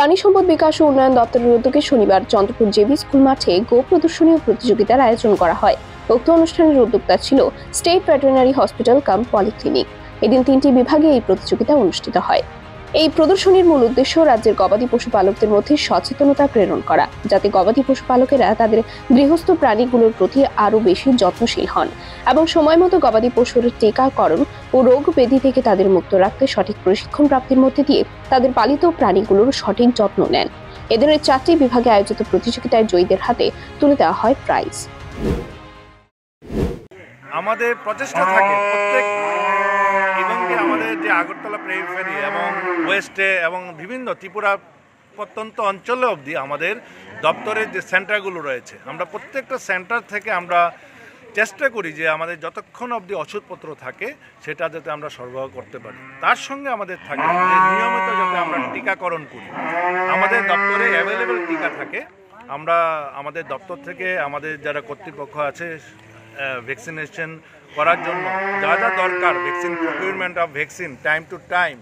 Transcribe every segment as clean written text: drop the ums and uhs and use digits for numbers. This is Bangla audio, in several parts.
প্রাণী সম্পদ বিকাশ ও উন্নয়ন দপ্তরের উদ্যোগে শনিবার চন্দ্রপুর জেবি স্কুল মাঠে গো প্রদর্শনী ও প্রতিযোগিতার আয়োজন করা হয়। উক্ত অনুষ্ঠানের উদ্যোক্তা ছিল স্টেট ভেটেরিনারি হসপিটাল কাম পলিক্লিনিক। এদিন 3টি বিভাগে এই প্রতিযোগিতা অনুষ্ঠিত হয়। এই প্রদর্শনীর মূল উদ্দেশ্য রাজ্যের গবাদি পশুপালকদের মধ্যে সচেতনতা প্রেরণ করা, যাতে গবাদি পশুপালকেরা তাদের গৃহস্থ প্রাণীগুলোর প্রতি আরও বেশি যত্নশীল হন এবং সময়মতো গবাদি পশুর টিকাকরণ ও রোগ ব্যাধি থেকে তাদের মুক্ত রাখতে সঠিক প্রশিক্ষণ প্রাপ্তির মধ্যে দিয়ে তাদের পালিত প্রাণীগুলোর সঠিক যত্ন নেন। এদিনের 4টি বিভাগে আয়োজিত প্রতিযোগিতায় জয়ীদের হাতে তুলে দেওয়া হয় প্রাইজ। আমাদের প্রচেষ্টা থাকে প্রত্যেক ইভেন্টে আমাদের যে আগরতলা পেরিফেরি এবং ওয়েস্টে এবং বিভিন্ন ত্রিপুরা প্রত্যন্ত অঞ্চলে অবধি আমাদের দপ্তরের যে সেন্টারগুলো রয়েছে, আমরা প্রত্যেকটা সেন্টার থেকে আমরা চেষ্টা করি যে আমাদের যতক্ষণ অবধি ওষুধপত্র থাকে সেটা যাতে আমরা সরবরাহ করতে পারি। তার সঙ্গে আমাদের থাকে যে নিয়মিত যাতে আমরা টিকাকরণ করি। আমাদের দপ্তরে অ্যাভেলেবেল টিকা থাকে। আমরা আমাদের দপ্তর থেকে আমাদের যারা কর্তৃপক্ষ আছে ভ্যাকসিনেশন করার জন্য যা যা দরকার, vaccine procurement of vaccine time to time,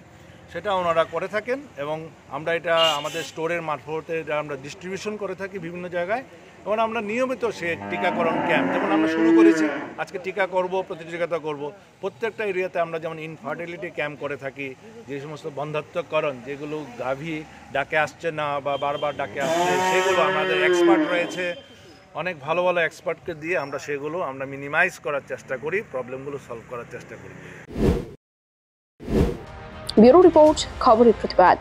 সেটা ওনারা করে থাকেন এবং আমরা এটা আমাদের স্টোরের মারফতে আমরা ডিস্ট্রিবিউশন করে থাকি বিভিন্ন জায়গায়। এবং আমরা নিয়মিত সে টিকাকরণ ক্যাম্প যেমন আমরা শুরু করেছি, আজকে টিকা করব, প্রতিযোগিতা করব। প্রত্যেকটা এরিয়াতে আমরা যেমন ইনফার্টিলিটি ক্যাম্প করে থাকি, যে সমস্ত বন্ধাত্মকরণ যেগুলো গাভী ডাকে আসছে না বা বারবার ডাকে আসছে, সেগুলো আমাদের এক্সপার্ট রয়েছে, অনেক ভালো ভালো এক্সপার্টকে দিয়ে আমরা সেগুলো আমরা মিনিমাইজ করার চেষ্টা করি, প্রবলেমগুলো সলভ করার চেষ্টা করি। ব্যুরো রিপোর্ট, খবরের প্রতিবাদ।